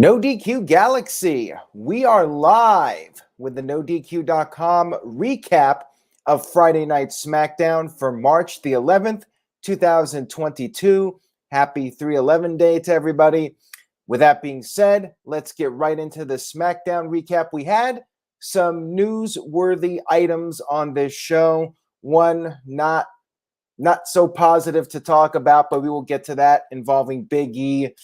No DQ Galaxy, we are live with the NoDQ.com recap of Friday Night Smackdown for March the 11th, 2022. Happy 311 day to everybody. With that being said, let's get right into the Smackdown recap. We had some newsworthy items on this show. One not so positive to talk about, but we will get to that, involving Big E.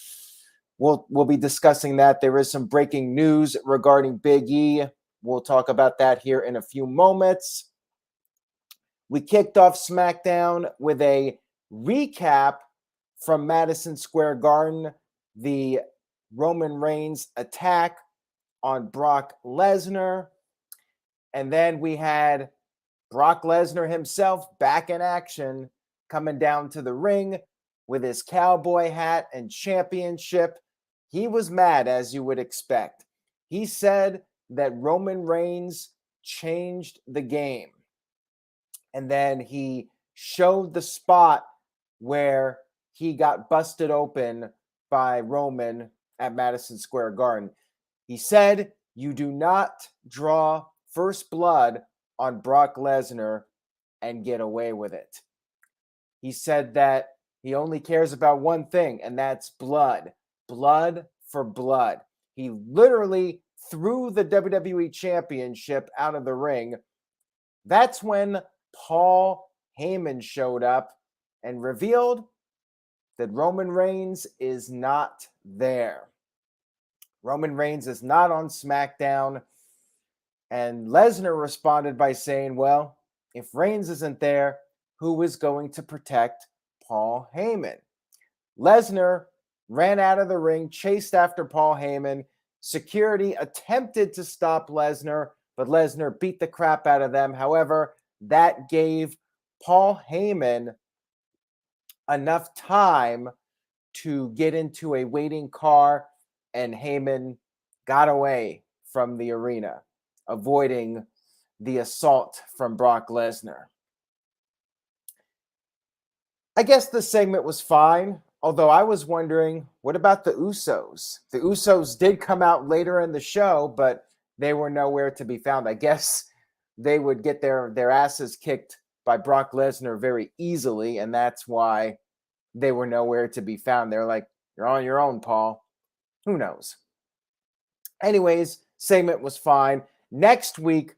We'll be discussing that. There is some breaking news regarding Big E. We'll talk about that here in a few moments. We kicked off SmackDown with a recap from Madison Square Garden, the Roman Reigns attack on Brock Lesnar. And then we had Brock Lesnar himself back in action, coming down to the ring with his cowboy hat and championship. He was mad, as you would expect. He said that Roman Reigns changed the game. And then he showed the spot where he got busted open by Roman at Madison Square Garden. He said, "You do not draw first blood on Brock Lesnar and get away with it." He said that he only cares about one thing, and that's blood. Blood for blood. He literally threw the WWE Championship out of the ring. That's when Paul Heyman showed up and revealed that Roman Reigns is not there. Roman Reigns is not on SmackDown. And Lesnar responded by saying, well, if Reigns isn't there, who is going to protect Paul Heyman? Lesnar ran out of the ring, chased after Paul Heyman. Security attempted to stop Lesnar, but Lesnar beat the crap out of them. However, that gave Paul Heyman enough time to get into a waiting car, and Heyman got away from the arena, avoiding the assault from Brock Lesnar. I guess the segment was fine, although I was wondering, what about the Usos? The Usos did come out later in the show, but they were nowhere to be found. I guess they would get their asses kicked by Brock Lesnar very easily, and that's why they were nowhere to be found. They're like, you're on your own, Paul. Who knows? Anyways, segment was fine. Next week,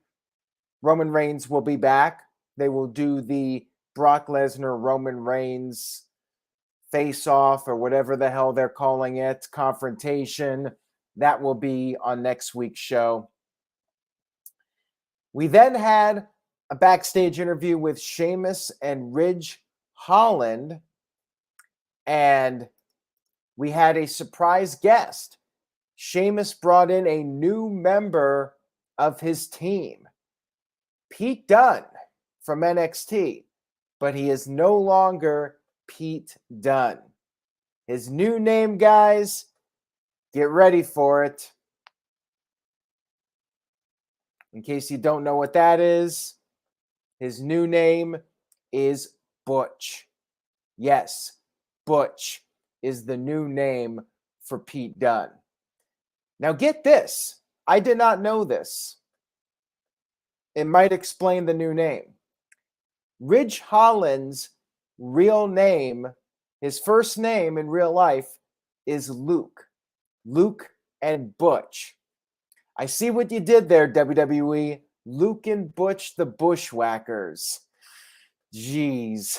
Roman Reigns will be back. They will do the Brock Lesnar, Roman Reigns face-off, or whatever the hell they're calling it, confrontation. That will be on next week's show. We then had a backstage interview with Sheamus and Ridge Holland, and we had a surprise guest. Sheamus brought in a new member of his team, Pete Dunne from NXT, but he is no longer Pete Dunne. His new name, guys, get ready for it. In case you don't know what that is, his new name is Butch. Yes, Butch is the new name for Pete Dunne. Now get this. I did not know this. It might explain the new name. Ridge Holland's real name, his first name in real life, is Luke. Luke and Butch. I see what you did there, WWE. Luke and Butch, the Bushwhackers. Jeez.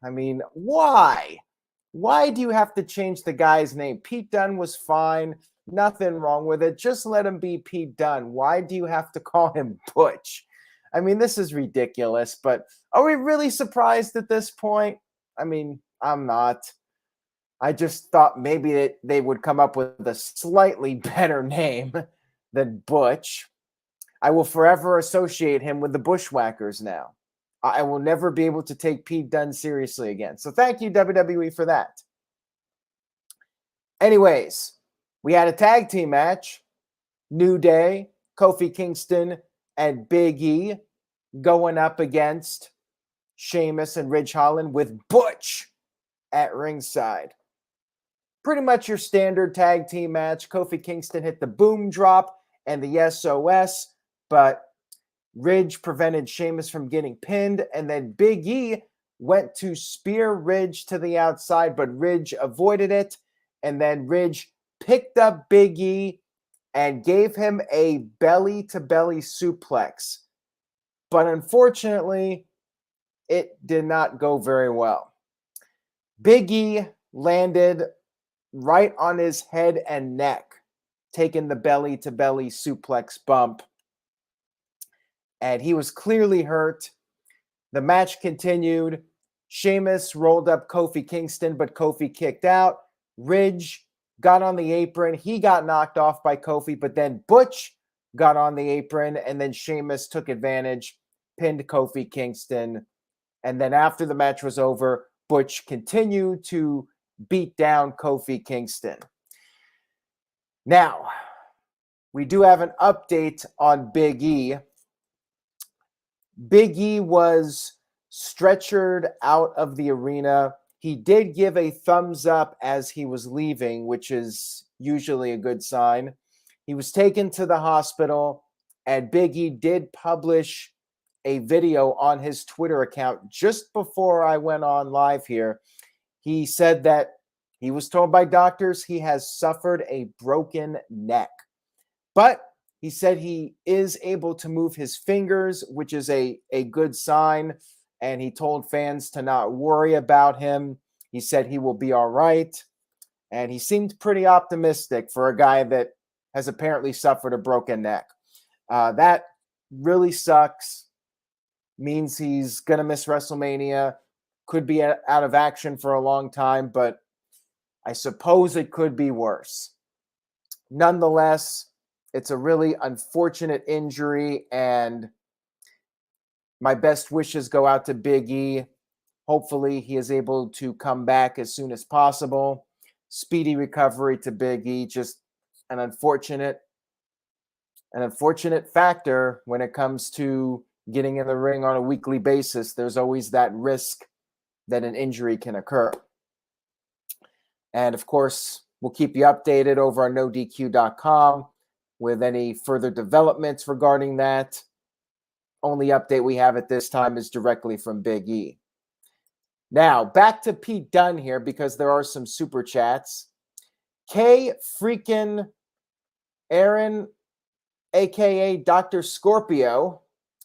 I mean, why? Why do you have to change the guy's name? Pete Dunne was fine. Nothing wrong with it. Just let him be Pete Dunne. Why do you have to call him Butch? I mean, this is ridiculous, but are we really surprised at this point? I mean, I'm not. I just thought maybe they would come up with a slightly better name than Butch. I will forever associate him with the Bushwhackers now. I will never be able to take Pete Dunne seriously again. So thank you, WWE, for that. Anyways, we had a tag team match. New Day, Kofi Kingston, and Big E going up against Sheamus and Ridge Holland with Butch at ringside. pretty much your standard tag team match. Kofi Kingston hit the boom drop and the SOS, but Ridge prevented Sheamus from getting pinned, and then Big E went to spear Ridge to the outside, but Ridge avoided it, and then Ridge picked up Big E and gave him a belly-to-belly suplex. But unfortunately, it did not go very well. Big E landed right on his head and neck, taking the belly-to-belly suplex bump. And he was clearly hurt. The match continued. Sheamus rolled up Kofi Kingston, but Kofi kicked out. Ridge got on the apron. He got knocked off by Kofi, but then Butch got on the apron, and then Sheamus took advantage, pinned Kofi Kingston. And then after the match was over, Butch continued to beat down Kofi Kingston. Now, we do have an update on Big E. Big E was stretchered out of the arena. He did give a thumbs up as he was leaving, which is usually a good sign. He was taken to the hospital, and Big E did publish a video on his Twitter account just before I went on live here. He said that he was told by doctors he has suffered a broken neck, but he said he is able to move his fingers, which is a good sign, and he told fans to not worry about him. He said he will be all right, and he seemed pretty optimistic for a guy that has apparently suffered a broken neck. That really sucks. Means he's going to miss WrestleMania, could be out of action for a long time, but I suppose it could be worse. Nonetheless, it's a really unfortunate injury, and my best wishes go out to Big E. Hopefully, he is able to come back as soon as possible. Speedy recovery to Big E. Just an unfortunate factor when it comes to getting in the ring on a weekly basis. There's always that risk that an injury can occur. And of course, we'll keep you updated over on NoDQ.com with any further developments regarding that. Only update we have at this time is directly from Big E. Now, back to Pete Dunne here, because there are some super chats. K freaking Aaron, a.k.a. Dr. Scorpio,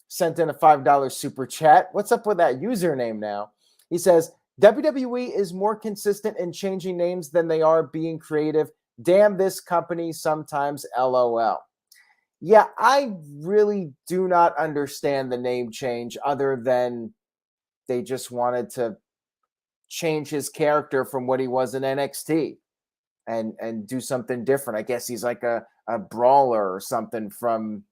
sent in a $5 super chat. What's up with that username now? He says, WWE is more consistent in changing names than they are being creative. Damn this company sometimes, LOL. Yeah, I really do not understand the name change other than they just wanted to change his character from what he was in NXT and do something different. I guess he's like a brawler or something from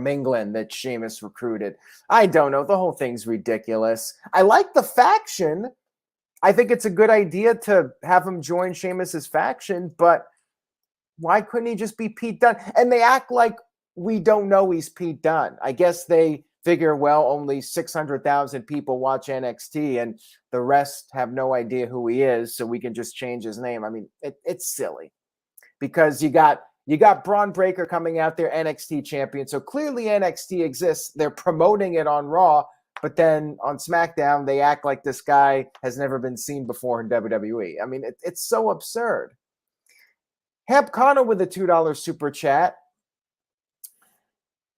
England that Sheamus recruited. I don't know. The whole thing's ridiculous. I like the faction. I think it's a good idea to have him join Sheamus's faction, but why couldn't he just be Pete Dunne? And they act like we don't know he's Pete Dunne. I guess they figure, well, only 600,000 people watch NXT and the rest have no idea who he is, so we can just change his name. I mean, it's silly because you got Braun Breaker coming out there, NXT champion. So clearly NXT exists. They're promoting it on Raw, but then on SmackDown, they act like this guy has never been seen before in WWE. I mean, it's so absurd. Hamp Connor with a $2 super chat.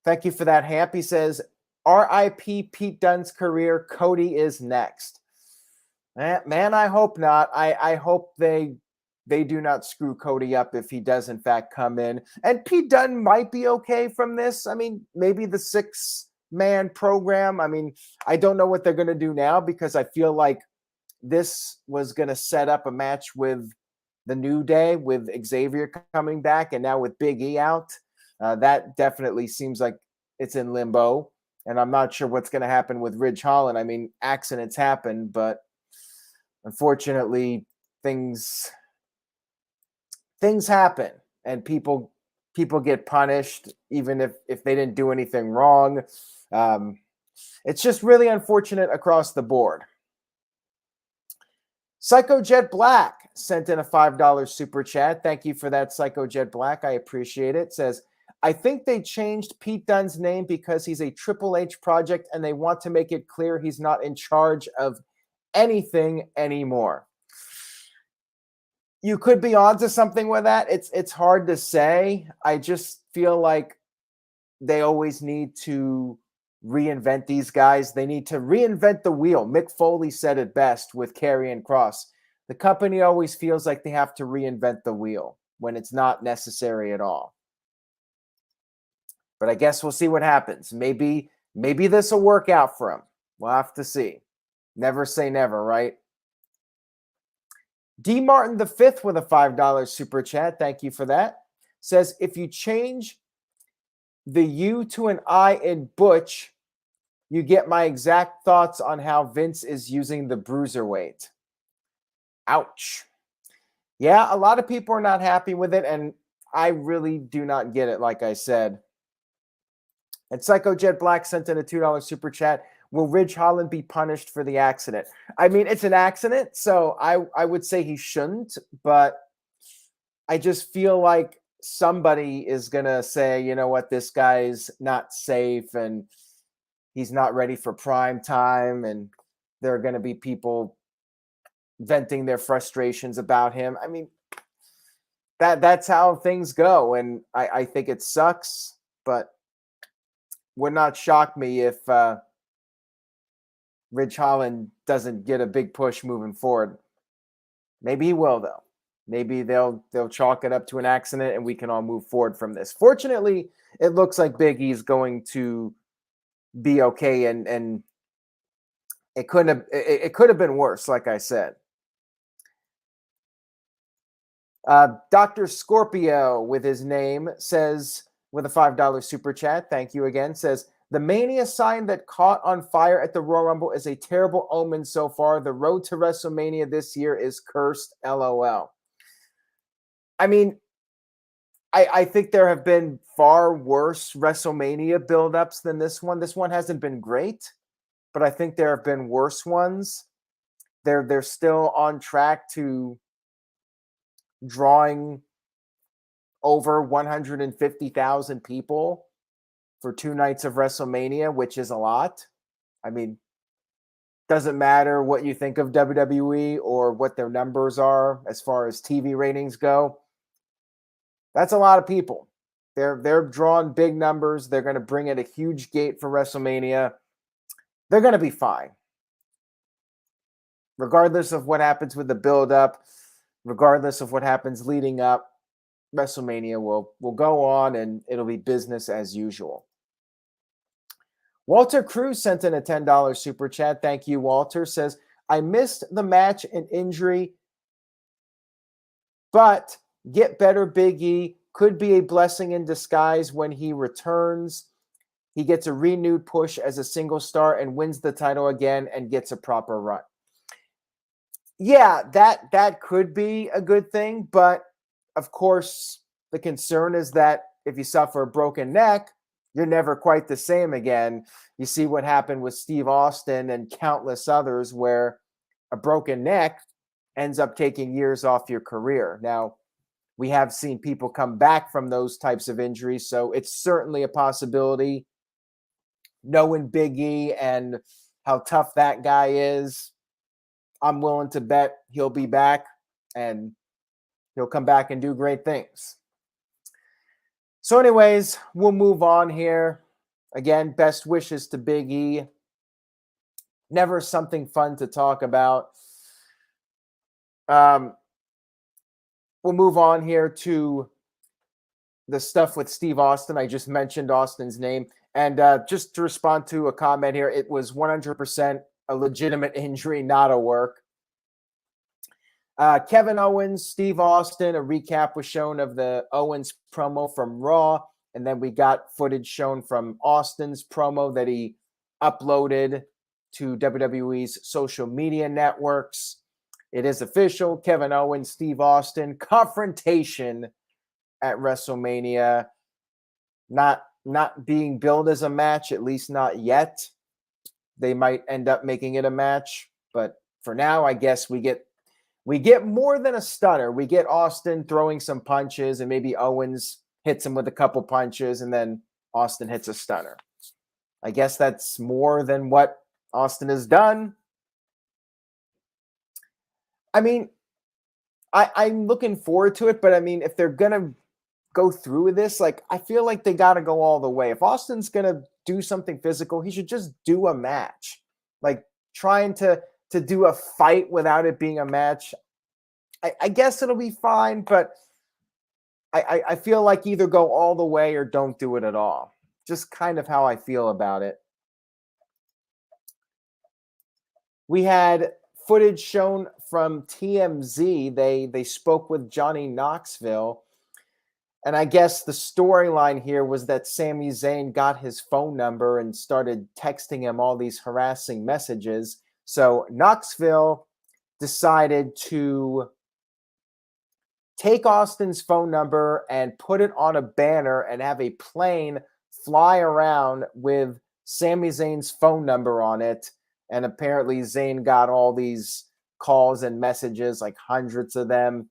Thank you for that, Hamp. He says, RIP Pete Dunne's career. Cody is next. Man, I hope not. I hope they do not screw Cody up if he does, in fact, come in. And Pete Dunne might be okay from this. I mean, maybe the 6-man program. I mean, I don't know what they're going to do now because I feel like this was going to set up a match with the New Day, with Xavier coming back, and now with Big E out. That definitely seems like it's in limbo. And I'm not sure what's going to happen with Ridge Holland. I mean, accidents happen, but unfortunately, things happen, and people get punished even if they didn't do anything wrong. It's just really unfortunate across the board. Psycho Jet Black, sent in a $5 super chat. Thank you for that, Psycho Jet Black. I appreciate it. Says, I think they changed Pete Dunne's name because he's a Triple H project and they want to make it clear he's not in charge of anything anymore. You could be onto something with that. It's hard to say. I just feel like they always need to reinvent these guys. They need to reinvent the wheel. Mick Foley said it best with Karrion Kross. The company always feels like they have to reinvent the wheel when it's not necessary at all. But I guess we'll see what happens. Maybe this will work out for him. We'll have to see. Never say never, right? D. Martin the Fifth with a $5 super chat. Thank you for that. Says, if you change the U to an I in Butch, you get my exact thoughts on how Vince is using the bruiserweight. Ouch. Yeah, a lot of people are not happy with it, and I really do not get it, like I said. And Psycho Jet Black sent in a $2 super chat. Will Ridge Holland be punished for the accident? I mean, it's an accident, so I would say he shouldn't, but I just feel like somebody is going to say, you know what, this guy's not safe and he's not ready for prime time, and there are going to be people venting their frustrations about him. I mean, that's how things go, and I think it sucks, but would not shock me if Ridge Holland doesn't get a big push moving forward. Maybe he will, though. Maybe they'll chalk it up to an accident and we can all move forward from this. Fortunately, it looks like Big E's going to be okay, and it could have been worse, like I said. Dr. Scorpio with his name says, with a $5 super chat, thank you again, says, the Mania sign that caught on fire at the Royal Rumble is a terrible omen so far. The road to WrestleMania this year is cursed, LOL. I mean, I think there have been far worse WrestleMania buildups than this one. This one hasn't been great, but I think there have been worse ones. They're still on track to drawing over 150,000 people for 2 nights of WrestleMania, which is a lot. I mean, doesn't matter what you think of WWE or what their numbers are as far as TV ratings go. That's a lot of people. They're drawing big numbers. They're going to bring in a huge gate for WrestleMania. They're going to be fine. Regardless of what happens with the build-up, regardless of what happens leading up, WrestleMania will go on and it'll be business as usual. Walter Cruz sent in a $10 super chat. Thank you, Walter. Says, I missed the match and injury, but get better Big E could be a blessing in disguise when he returns. He gets a renewed push as a single star and wins the title again and gets a proper run. Yeah, that could be a good thing, but of course, the concern is that if you suffer a broken neck, you're never quite the same again. You see what happened with Steve Austin and countless others where a broken neck ends up taking years off your career. Now, we have seen people come back from those types of injuries, so it's certainly a possibility. Knowing Big E and how tough that guy is, I'm willing to bet he'll be back and he'll come back and do great things. So anyways, we'll move on here. Again, best wishes to Big E. Never something fun to talk about. We'll move on here to the stuff with Steve Austin. I just mentioned Austin's name. And just to respond to a comment here, it was 100% a legitimate injury, not a work. Kevin Owens, Steve Austin, a recap was shown of the Owens promo from Raw, and then we got footage shown from Austin's promo that he uploaded to WWE's social media networks. It is official. Kevin Owens, Steve Austin, confrontation at WrestleMania. Not being billed as a match, at least not yet. They might end up making it a match, but for now, I guess we get We get more than a stunner. We get Austin throwing some punches, and maybe Owens hits him with a couple punches, and then Austin hits a stunner. I guess that's more than what Austin has done. I mean, I'm looking forward to it, but I mean, if they're going to go through with this, like, I feel like they got to go all the way. If Austin's going to do something physical, he should just do a match. Like, trying to do a fight without it being a match, I guess it'll be fine, but I feel like either go all the way or don't do it at all. Just kind of how I feel about it. We had footage shown from TMZ. They spoke with Johnny Knoxville. And I guess the storyline here was that Sami Zayn got his phone number and started texting him all these harassing messages. So Knoxville decided to take Austin's phone number and put it on a banner and have a plane fly around with Sami Zayn's phone number on it. And apparently Zayn got all these calls and messages, like hundreds of them.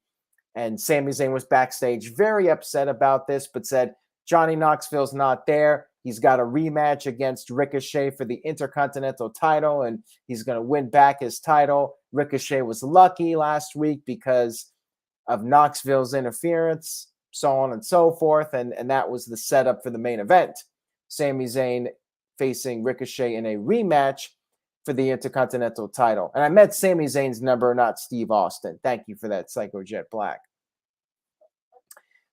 And Sami Zayn was backstage very upset about this, but said Johnny Knoxville's not there. He's got a rematch against Ricochet for the Intercontinental title, and he's going to win back his title. Ricochet was lucky last week because of Knoxville's interference, so on and so forth, and that was the setup for the main event. Sami Zayn facing Ricochet in a rematch for the Intercontinental title. And I meant Sami Zayn's number, not Steve Austin. Thank you for that, Psycho Jet Black.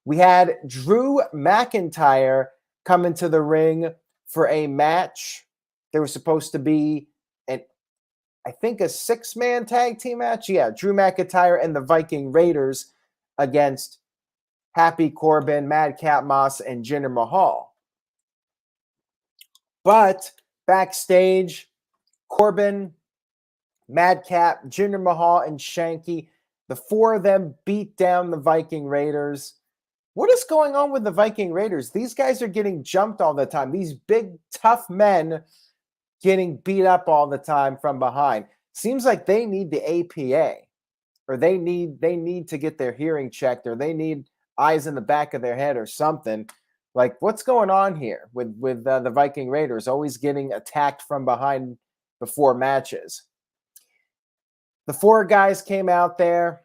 We had Drew McIntyre come into the ring for a match. There was supposed to be I think a 6-man tag team match. Yeah, Drew McIntyre and the Viking Raiders against Happy Corbin, Madcap Moss, and Jinder Mahal. But backstage, Corbin, Madcap, Jinder Mahal, and Shanky, the 4 of them beat down the Viking Raiders. What is going on with the Viking Raiders? These guys are getting jumped all the time. These big, tough men getting beat up all the time from behind. Seems like they need the APA, or they need to get their hearing checked, or they need eyes in the back of their head or something. Like, what's going on here with the Viking Raiders always getting attacked from behind before matches? The 4 guys came out there.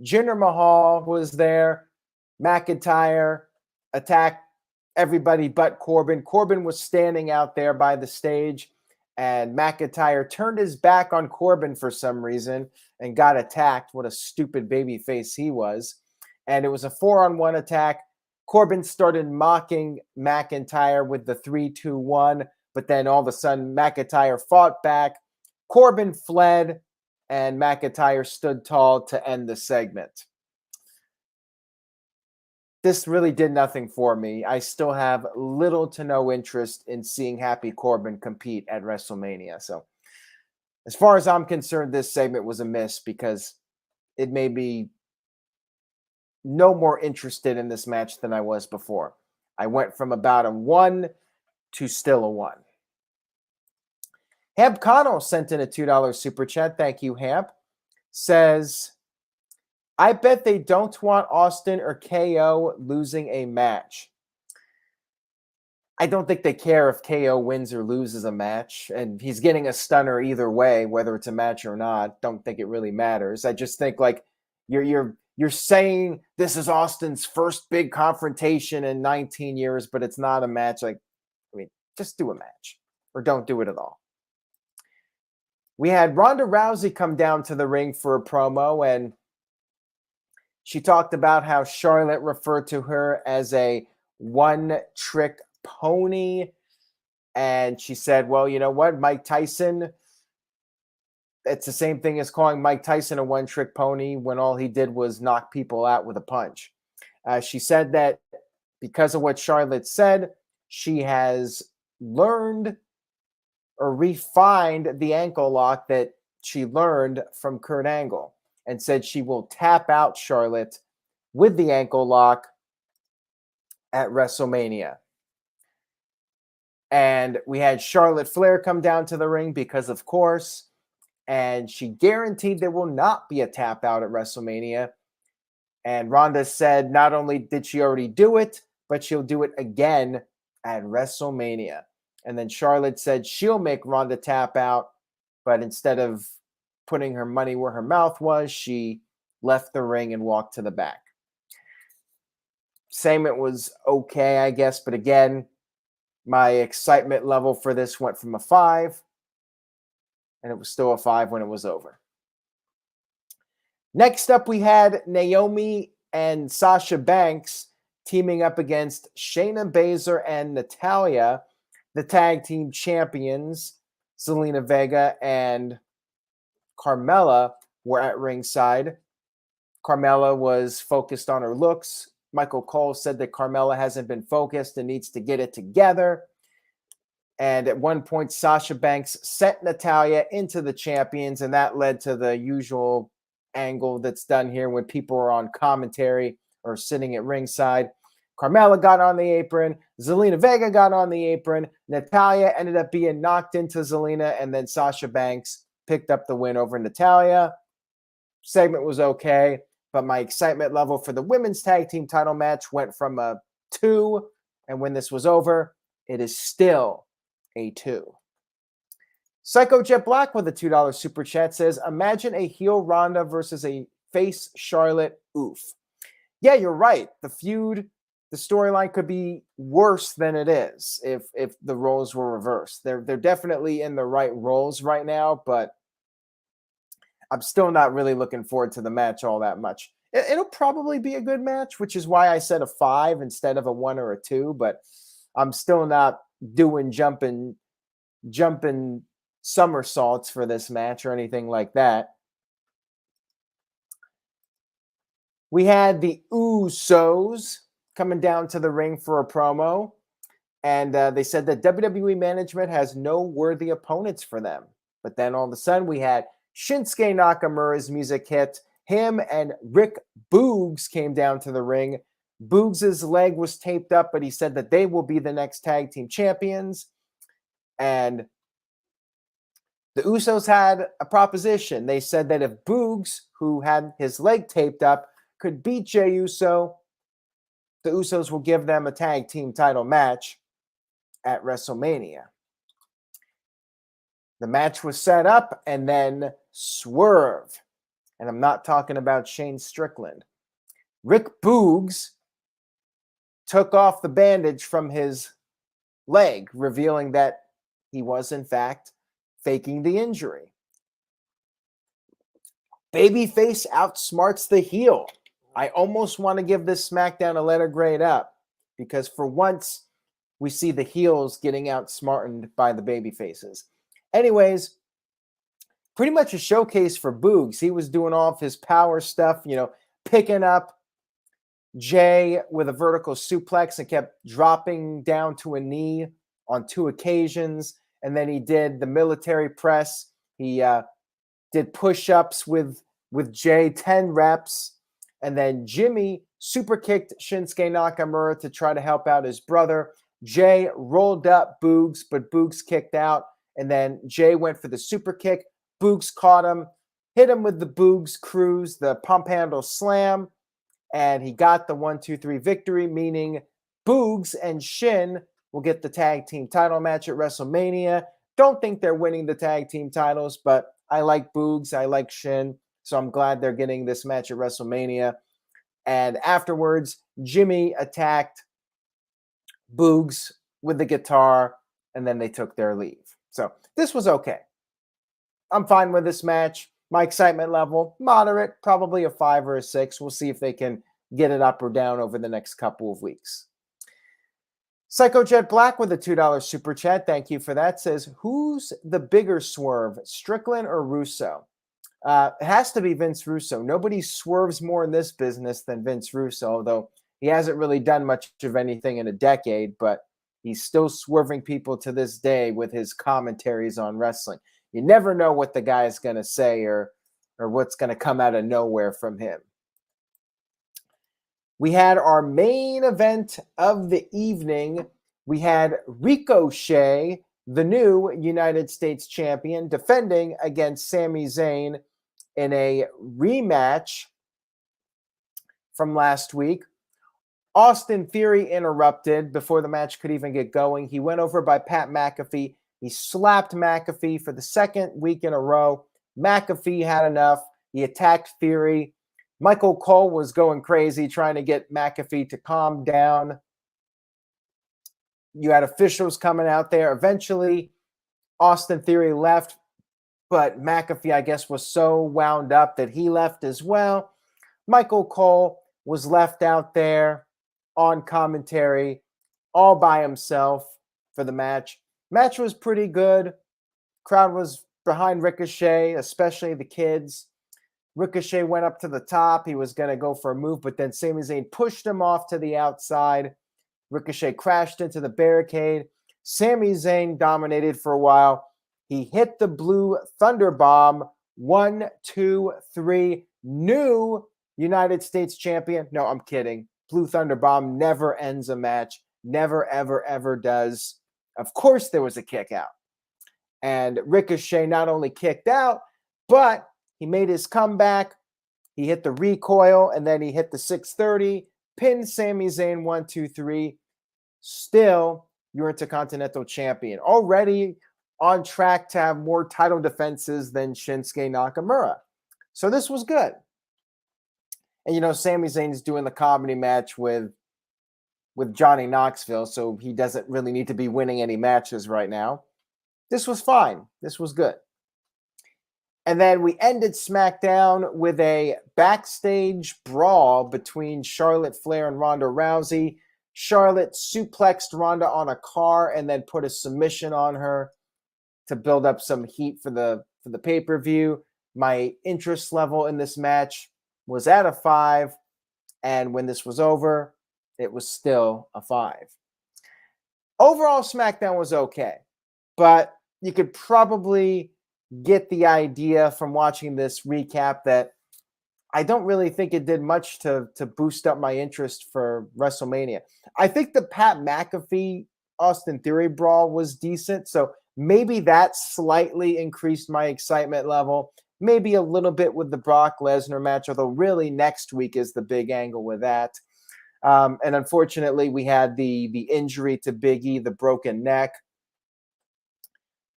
Jinder Mahal was there. McIntyre attacked everybody but Corbin. Corbin was standing out there by the stage, and McIntyre turned his back on Corbin for some reason and got attacked. What a stupid baby face he was. And it was a 4-on-1 attack. Corbin started mocking McIntyre with the 3-2-1, but then all of a sudden McIntyre fought back. Corbin fled, and McIntyre stood tall to end the segment. This really did nothing for me. I still have little to no interest in seeing Happy Corbin compete at WrestleMania. So as far as I'm concerned, this segment was a miss because it made me no more interested in this match than I was before. I went from about a 1 to still a 1. Hamp Connell sent in a $2 super chat. Thank you, Hamp. Says, I bet they don't want Austin or KO losing a match. I don't think they care if KO wins or loses a match, and he's getting a stunner either way, whether it's a match or not. Don't think it really matters. I just think, like, you're saying this is Austin's first big confrontation in 19 years, but it's not a match. Like, I mean, just do a match or don't do it at all. We had Ronda Rousey come down to the ring for a promo, and she talked about how Charlotte referred to her as a one-trick pony. And she said, well, you know what? Mike Tyson, it's the same thing as calling Mike Tyson a one-trick pony when all he did was knock people out with a punch. She said that because of what Charlotte said, she has learned or refined the ankle lock that she learned from Kurt Angle, and said she will tap out Charlotte with the ankle lock at WrestleMania. And we had Charlotte Flair come down to the ring because, of course, and she guaranteed there will not be a tap out at WrestleMania. And Ronda said not only did she already do it, but she'll do it again at WrestleMania. And then Charlotte said she'll make Ronda tap out, but instead of putting her money where her mouth was, she left the ring and walked to the back. Segment was okay, I guess, but again, my excitement level for this went from a 5, and it was still a 5 when it was over. Next up, we had Naomi and Sasha Banks teaming up against Shayna Baszler and Natalya, the tag team champions. Zelina Vega and Carmella were at ringside. Carmella was focused on her looks. Michael Cole said that Carmella hasn't been focused and needs to get it together. And at one point, Sasha Banks sent Natalya into the champions, and that led to the usual angle that's done here when people are on commentary or sitting at ringside. Carmella got on the apron. Zelina Vega got on the apron. Natalya ended up being knocked into Zelina, and then Sasha Banks picked up the win over Natalya. Segment was okay, but my excitement level for the women's tag team title match went from a 2, and when this was over, it is still a 2. Psycho Jet Black with a $2 super chat says, imagine a heel Ronda versus a face Charlotte. Oof. Yeah, you're right. The feud, the storyline could be worse than it is if the roles were reversed. They're definitely in the right roles right now, but I'm still not really looking forward to the match all that much. It'll probably be a good match, which is why I said a 5 instead of a 1 or a 2, but I'm still not doing jumping somersaults for this match or anything like that. We had the Usos coming down to the ring for a promo, and they said that WWE management has no worthy opponents for them. But then all of a sudden we had Shinsuke Nakamura's music hit. Him and Rick Boogs came down to the ring. Boogs' leg was taped up, but he said that they will be the next tag team champions. And the Usos had a proposition. They said that if Boogs, who had his leg taped up, could beat Jey Uso, the Usos will give them a tag team title match at WrestleMania. The match was set up, and then Swerve, and I'm not talking about Shane Strickland, Rick Boogs took off the bandage from his leg, revealing that he was, in fact, faking the injury. Babyface outsmarts the heel. I almost want to give this SmackDown a letter grade up, because for once we see the heels getting outsmarted by the babyfaces. Anyways, pretty much a showcase for Boogs. He was doing all of his power stuff, picking up Jey with a vertical suplex and kept dropping down to a knee on 2 occasions. And then he did the military press. He did push-ups with Jey, 10 reps. And then Jimmy super kicked Shinsuke Nakamura to try to help out his brother. Jey rolled up Boogs, but Boogs kicked out. And then Jey went for the super kick. Boogs caught him, hit him with the Boogs cruise, the pump handle slam, and he got the 1-2-3 victory, meaning Boogs and Shin will get the tag team title match at WrestleMania. Don't think they're winning the tag team titles, but I like Boogs, I like Shin, so I'm glad they're getting this match at WrestleMania. And afterwards, Jimmy attacked Boogs with the guitar, and then they took their leave. So this was okay. I'm fine with this match. My excitement level, moderate, probably a 5 or a 6. We'll see if they can get it up or down over the next couple of weeks. Psycho Jet Black with a $2 super chat. Thank you for that. Says, who's the bigger swerve, Strickland or Russo? It has to be Vince Russo. Nobody swerves more in this business than Vince Russo, although he hasn't really done much of anything in a decade, but he's still swerving people to this day with his commentaries on wrestling. You never know what the guy is going to say or what's going to come out of nowhere from him. We had our main event of the evening. We had Ricochet the new United States champion, defending against Sami Zayn in a rematch from last week. Austin Theory interrupted before the match could even get going. He went over by Pat McAfee. He slapped McAfee for the second week in a row. McAfee had enough. He attacked Theory. Michael Cole was going crazy trying to get McAfee to calm down. You had officials coming out there. Eventually, Austin Theory left, but McAfee, I guess, was so wound up that he left as well. Michael Cole was left out there on commentary all by himself for the match. Match was pretty good. Crowd was behind Ricochet, especially the kids. Ricochet went up to the top. He was going to go for a move, but then Sami Zayn pushed him off to the outside. Ricochet crashed into the barricade. Sami Zayn dominated for a while. He hit the blue thunder bomb. 1, 2, 3. New United States champion. No, I'm kidding. Blue thunder bomb never ends a match. Never, ever, ever does. Of course there was a kick out. And Ricochet not only kicked out, but he made his comeback. He hit the recoil, and then he hit the 630. Pinned Sami Zayn 1, 2, 3. Still your Intercontinental champion. Already on track to have more title defenses than Shinsuke Nakamura. So this was good. And, you know, Sami Zayn's doing the comedy match with Johnny Knoxville, so he doesn't really need to be winning any matches right now. This was fine. This was good. And then we ended SmackDown with a backstage brawl between Charlotte Flair and Ronda Rousey. Charlotte suplexed Ronda on a car and then put a submission on her to build up some heat for the pay-per-view. My interest level in this match was at a 5, and when this was over, it was still a 5. Overall, SmackDown was okay, but you could probably get the idea from watching this recap that I don't really think it did much to boost up my interest for WrestleMania. I think the Pat McAfee Austin Theory brawl was decent, so maybe that slightly increased my excitement level. Maybe a little bit with the Brock Lesnar match, although really next week is the big angle with that. And unfortunately, we had the injury to Big E, the broken neck.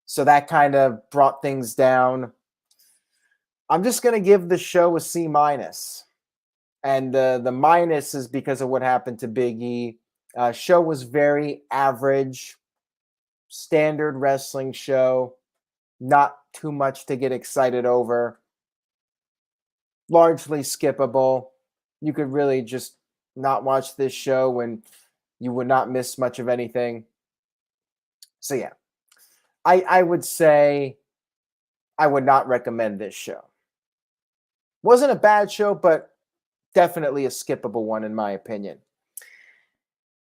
So that kind of brought things down. I'm just going to give the show a C-. And the minus is because of what happened to Big E. Show was very average, standard wrestling show. Not too much to get excited over. Largely skippable. You could really just not watch this show and you would not miss much of anything. So yeah, I would say I would not recommend this show. Wasn't a bad show, but definitely a skippable one in my opinion.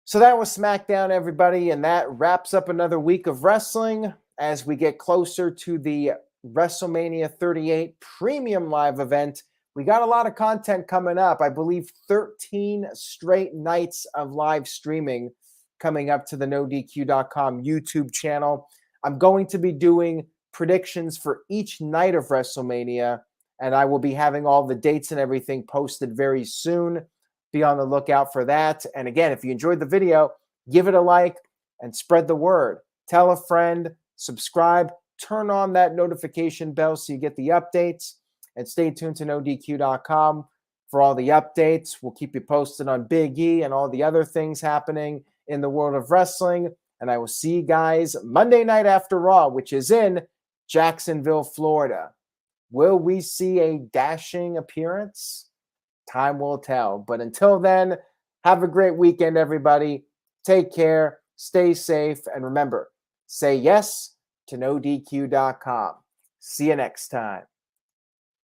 So that was SmackDown, everybody, and that wraps up another week of wrestling as we get closer to the WrestleMania 38 Premium Live event. We got a lot of content coming up. I believe 13 straight nights of live streaming coming up to the NoDQ.com YouTube channel. I'm going to be doing predictions for each night of WrestleMania, and I will be having all the dates and everything posted very soon. Be on the lookout for that. And again, if you enjoyed the video, give it a like and spread the word. Tell a friend, subscribe, turn on that notification bell so you get the updates, and stay tuned to NoDQ.com for all the updates. We'll keep you posted on Big E and all the other things happening in the world of wrestling. And I will see you guys Monday night after Raw, which is in Jacksonville, Florida. Will we see a dashing appearance? Time will tell. But until then, have a great weekend, everybody. Take care, stay safe, and remember, say yes to NoDQ.com. See you next time.